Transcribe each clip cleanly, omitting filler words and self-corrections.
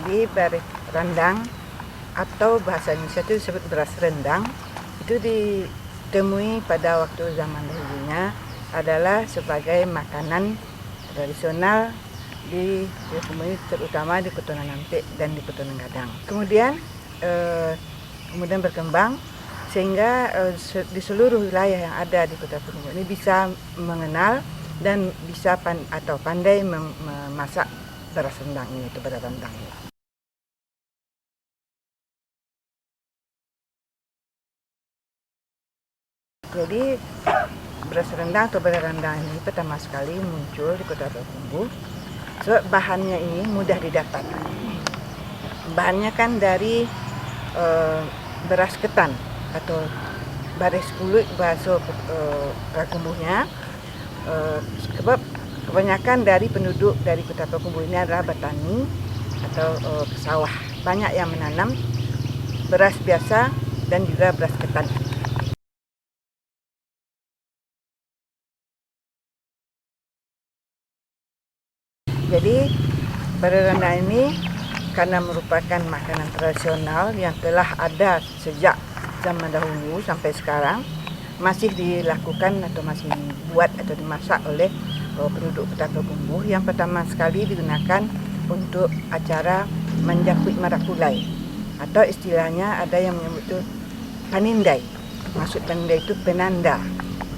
Jadi beras rendang atau bahasa Indonesia itu disebut beras rendang itu ditemui pada waktu zaman dahulunya adalah sebagai makanan tradisional di Kebumen, terutama di Kutonan Ampek dan di Kutonan Gadang. Kemudian berkembang sehingga di seluruh wilayah yang ada di Kota Kebumen ini bisa mengenal dan bisa pandai memasak beras rendang ini, itu beras rendang ini. Jadi beras rendang atau beras rendang ini pertama sekali muncul di Kota Payakumbuh sebab bahannya ini mudah didapat. Bahannya kan dari beras ketan atau baris kulit bahasa Payakumbuhnya, sebab kebanyakan dari penduduk dari Kota Payakumbuh ini adalah petani atau pesawah. Banyak yang menanam beras biasa dan juga beras ketan. Jadi beras rendang ini karena merupakan makanan tradisional yang telah ada sejak zaman dahulu sampai sekarang, masih dilakukan atau masih dibuat atau dimasak oleh penduduk Kota Payakumbuh. Yang pertama sekali digunakan untuk acara menjakuit marakulai atau istilahnya ada yang menyebut itu panindai. Maksud panindai itu penanda.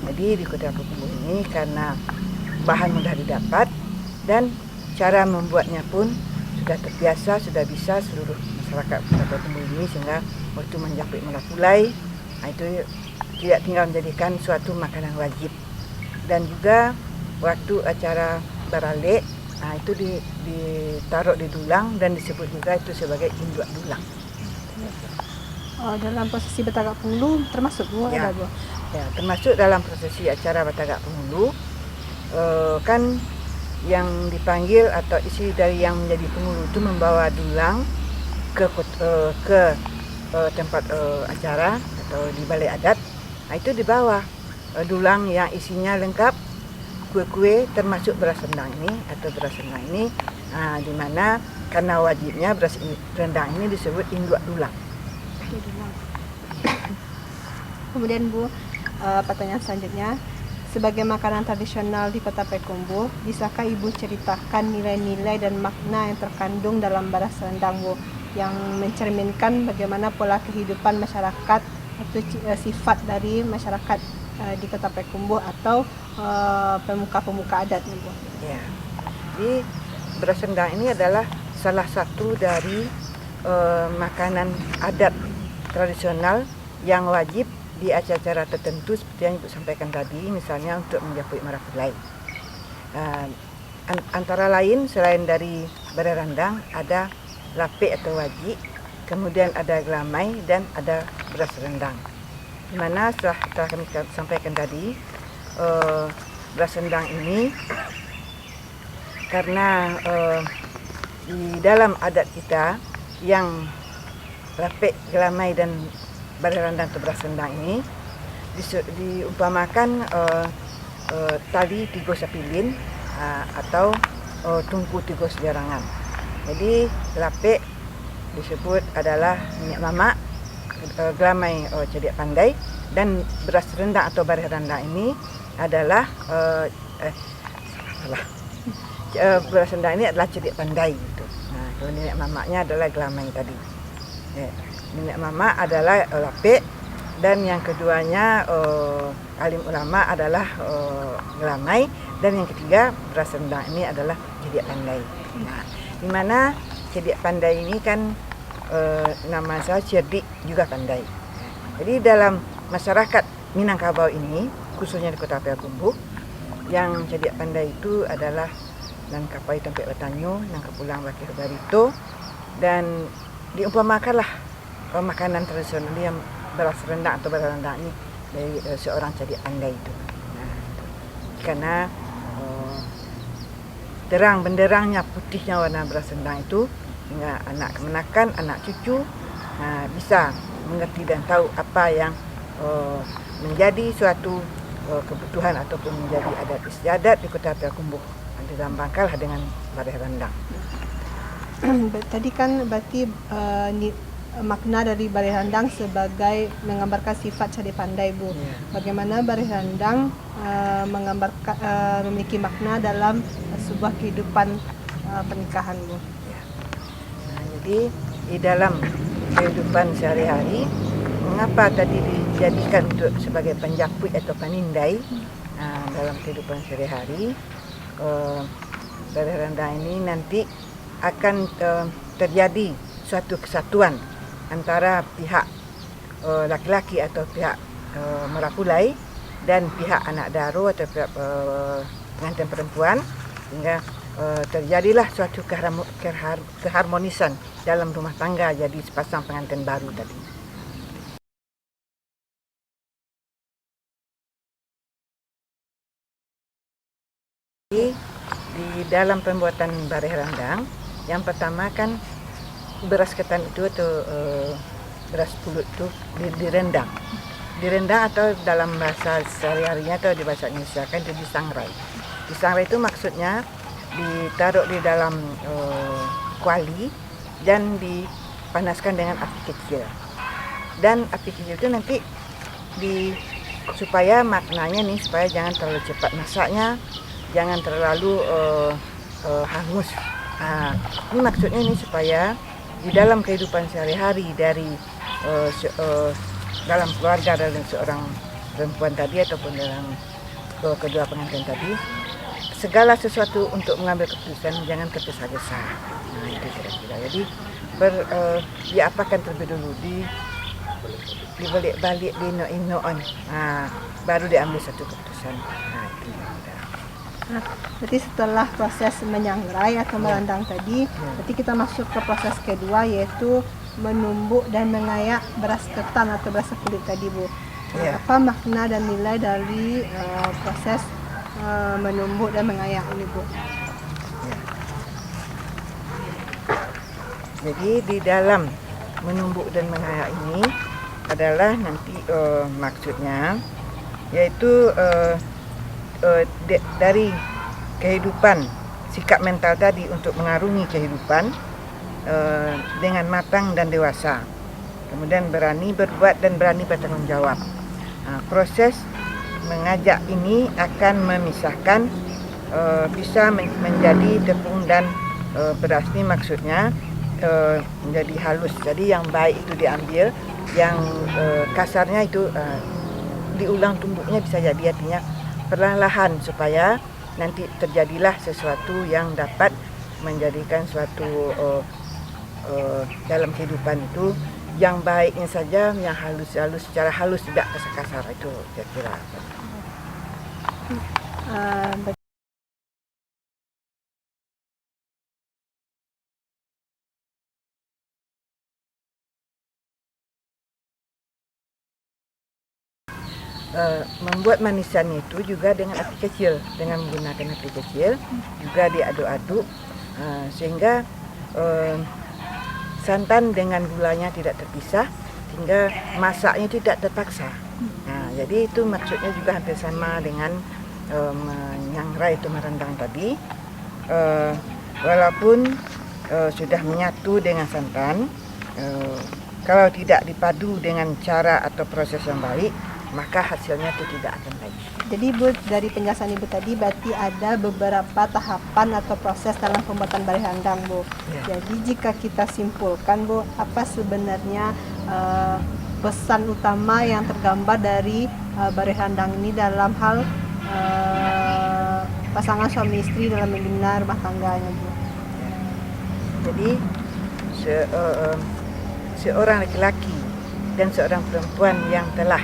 Jadi di Kota Payakumbuh ini karena bahan mudah didapat dan cara membuatnya pun sudah terbiasa, sudah bisa seluruh masyarakat Kota Payakumbuh ini, sehingga waktu menjakuit marakulai itu tidak tinggal menjadikan suatu makanan wajib. Dan juga waktu acara baralek itu ditaruh di dulang dan disebut juga itu sebagai induak dulang. Dalam prosesi Batagak Penghulu termasuk Bu? Ya, Ada Bu? Ya, termasuk dalam prosesi acara Batagak Penghulu, kan yang dipanggil atau isi dari yang menjadi penghulu itu membawa dulang ke tempat acara atau di balai adat. Itu dibawa dulang yang isinya lengkap kue-kue termasuk beras rendang ini atau beras rendang ini, di mana karena wajibnya beras rendang ini disebut induak dulang. Kemudian Bu, pertanyaan selanjutnya, sebagai makanan tradisional di Kota Payakumbuh, bisakah Ibu ceritakan nilai-nilai dan makna yang terkandung dalam beras rendang Bu, yang mencerminkan bagaimana pola kehidupan masyarakat atau sifat dari masyarakat di Kota Payakumbuh atau pemuka-pemuka adatnya Bu? Ya, jadi beras rendang ini adalah salah satu dari makanan adat tradisional yang wajib di acara-acara tertentu seperti yang Ibu sampaikan tadi, misalnya untuk menjakuit marakulai. Antara lain selain dari beras rendang ada lapik atau wajik, kemudian ada gelamai dan ada beras rendang. Di mana setelah kami sampaikan tadi, beras rendang ini karena di dalam adat kita yang lapik, gelamai dan beras rendang atau beras rendang ini diumpamakan tali tiga sapilin atau tungku tiga sejarangan. Jadi lapik disebut adalah minyak mamak, gelamai cediak pandai, dan beras rendang atau beras rendang ini adalah beras rendang ini adalah cediak pandai gitu. Nah, kalau minyak mamaknya adalah gelamai tadi. Minyak mamak adalah lapik, dan yang keduanya alim ulama adalah gelamai, dan yang ketiga beras rendang ini adalah cediak pandai. Nah, di mana cediak pandai ini kan nama saya cerdik juga pandai. Jadi dalam masyarakat Minangkabau ini, khususnya di Kota Payakumbuh, yang cediak pandai itu adalah nan kapai tempat bertanyo, nan kepulang wakil barito, dan diumpamakanlah makanan tradisional yang beras rendang atau beras rendang ini dari seorang cediak pandai itu. Nah, itu. Karena terang benderangnya putihnya warna beras rendang itu, sehingga anak kemenakan, anak cucu bisa mengerti dan tahu apa yang menjadi suatu kebutuhan ataupun menjadi adat istiadat di Kota Payakumbuh. Dilambangkanlah dengan beras rendang. Tadi kan berarti makna dari Baris Handang sebagai menggambarkan sifat cerdik pandai, Bu. Ya. Bagaimana Baris Handang menggambarkan memiliki makna dalam sebuah kehidupan pernikahan, Bu. Ya. Nah, jadi di dalam kehidupan sehari-hari, mengapa tadi dijadikan untuk sebagai penjaput atau penindai dalam kehidupan sehari-hari? Baris Handang ini nanti akan terjadi suatu kesatuan antara pihak laki-laki atau pihak merapulai dan pihak anak daro atau pihak pengantin perempuan, sehingga terjadilah suatu keharmonisan dalam rumah tangga jadi sepasang pengantin baru tadi. Di dalam pembuatan Baris Handang, yang pertama kan beras ketan itu atau beras pulut itu direndang. Direndang atau dalam bahasa sehari-harinya atau di bahasa Indonesia kan itu disangrai. Disangrai itu maksudnya ditaruh di dalam kuali dan dipanaskan dengan api kecil. Dan api kecil itu nanti supaya maknanya nih, supaya jangan terlalu cepat masaknya, jangan terlalu hangus. Ini maksudnya ini supaya di dalam kehidupan sehari-hari dari dalam keluarga dari seorang perempuan tadi ataupun dalam kedua pengantin tadi, segala sesuatu untuk mengambil keputusan jangan tergesa-gesa. Nah itu kira-kira. Jadi diapakan terlebih dulu, dibalik-balik, diino-inoon, baru diambil satu keputusan. Nah itu kira-kira. Nah, berarti setelah proses menyangrai atau merendang tadi, berarti kita masuk ke proses kedua, yaitu menumbuk dan mengayak beras ketan atau beras kulit tadi, Bu. Ya. Apa makna dan nilai dari proses menumbuk dan mengayak ini, Bu? Ya. Jadi di dalam menumbuk dan mengayak ini adalah nanti maksudnya yaitu dari kehidupan, sikap mental tadi untuk mengarungi kehidupan dengan matang dan dewasa, kemudian berani berbuat dan berani bertanggung jawab. Proses mengajak ini akan memisahkan, bisa menjadi tepung dan beras. Ini maksudnya menjadi halus. Jadi yang baik itu diambil, yang kasarnya itu diulang tumbuknya bisa jadi, artinya perlahan-lahan supaya nanti terjadilah sesuatu yang dapat menjadikan suatu dalam kehidupan itu yang baiknya saja, yang halus-halus, secara halus, tidak kasar-kasar. Itu kira-kira. Membuat manisan itu juga dengan api kecil, dengan menggunakan api kecil juga diaduk-aduk sehingga santan dengan gulanya tidak terpisah, sehingga masaknya tidak terpaksa. Nah, jadi itu maksudnya juga hampir sama dengan menyangrai itu merendang tadi, walaupun sudah menyatu dengan santan, kalau tidak dipadu dengan cara atau proses yang baik, maka hasilnya itu tidak akan baik. Jadi, Bu, dari penjelasan Ibu tadi berarti ada beberapa tahapan atau proses dalam pembuatan Baris Handang, Bu. Ya. Jadi jika kita simpulkan, Bu, apa sebenarnya pesan utama yang tergambar dari Baris Handang ini dalam hal pasangan suami istri dalam membina rumah tangganya, Bu? Jadi seorang laki-laki dan seorang perempuan yang telah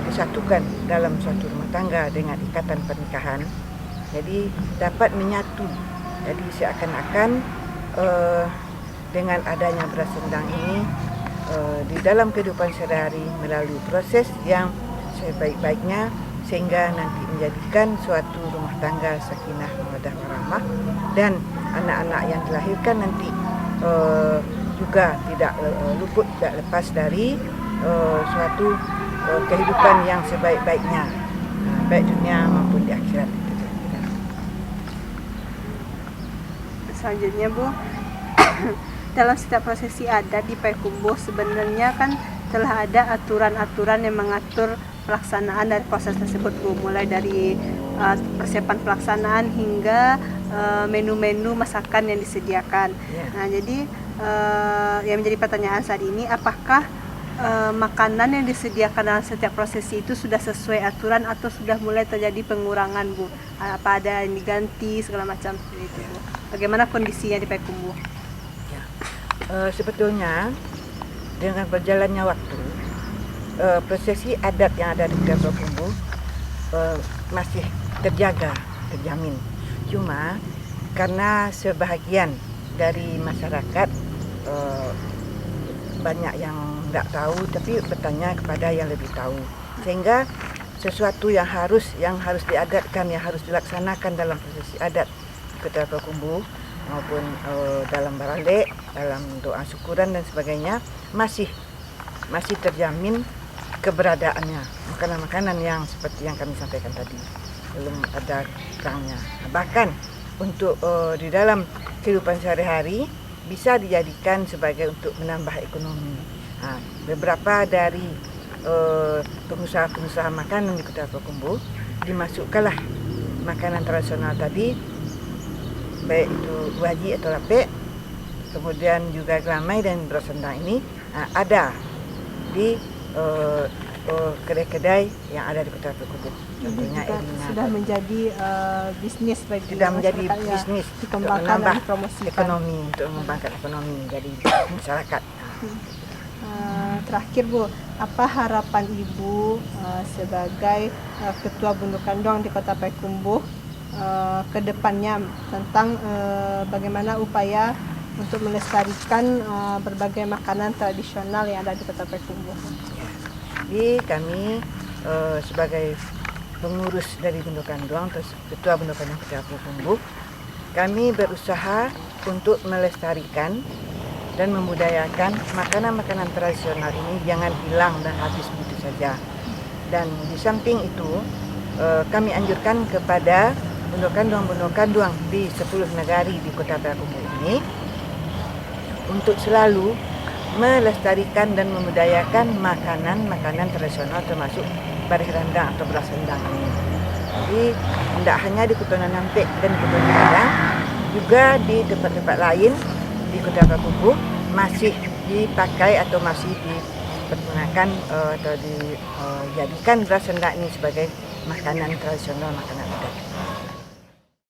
disatukan dalam suatu rumah tangga dengan ikatan pernikahan, jadi dapat menyatu. Jadi seakan-akan dengan adanya beras rendang ini di dalam kehidupan sehari-hari melalui proses yang sebaik-baiknya, sehingga nanti menjadikan suatu rumah tangga sakinah mawaddah warahmah, dan anak-anak yang dilahirkan nanti juga tidak luput, tidak lepas dari suatu kehidupan yang sebaik-baiknya, baik dunia maupun di akhirat. Selanjutnya, Bu, dalam setiap prosesi adat di Payakumbuh sebenarnya kan telah ada aturan-aturan yang mengatur pelaksanaan dari proses tersebut, Bu. Mulai dari persiapan pelaksanaan hingga menu-menu masakan yang disediakan. Nah, jadi yang menjadi pertanyaan saat ini, apakah makanan yang disediakan dalam setiap prosesi itu sudah sesuai aturan atau sudah mulai terjadi pengurangan, Bu? Apa ada yang diganti segala macam seperti itu, Bu? Bagaimana kondisinya di Payakumbuh? Sebetulnya dengan berjalannya waktu, prosesi adat yang ada di Payakumbuh masih terjamin. Cuma karena sebahagian dari masyarakat banyak yang tidak tahu, tapi bertanya kepada yang lebih tahu, sehingga sesuatu yang harus diadatkan, yang harus dilaksanakan dalam prosesi adat di Kota Payakumbuh maupun dalam baralek, dalam doa syukuran dan sebagainya masih terjamin keberadaannya. Makanan-makanan yang seperti yang kami sampaikan tadi belum ada kurangnya. Bahkan untuk di dalam kehidupan sehari-hari bisa dijadikan sebagai untuk menambah ekonomi. Beberapa dari pengusaha-pengusaha makanan di Kota Payakumbuh dimasukkanlah makanan tradisional tadi, baik itu waji atau lapek, kemudian juga gelamai dan beras rendang ini ada di kedai-kedai yang ada di Kota Payakumbuh. Contohnya sudah menjadi bisnis bagi sudah menjadi bisnis untuk menambah ekonomi, untuk mengembangkan ekonomi dari masyarakat. Terakhir, Bu, apa harapan Ibu sebagai Ketua Bundukan Doang di Kota Payakumbuh ke depannya tentang bagaimana upaya untuk melestarikan berbagai makanan tradisional yang ada di Kota Payakumbuh? Jadi kami sebagai pengurus dari Bundukan Doang, Ketua Bundukan Doang Kota Payakumbuh, kami berusaha untuk melestarikan dan membudayakan makanan-makanan tradisional ini jangan hilang dan habis begitu saja. Dan di samping itu kami anjurkan kepada bundukan doang di 10 negari di Kota Payakumbuh ini untuk selalu melestarikan dan membudayakan makanan-makanan tradisional termasuk baris rendang atau beras rendang ini. Jadi tidak hanya di Kota Nampek dan Kota Padang, juga di tempat-tempat lain di Kota Payakumbuh masih dipakai atau masih dipergunakan atau dijadikan beras rendang ini sebagai makanan tradisional, makanan adat.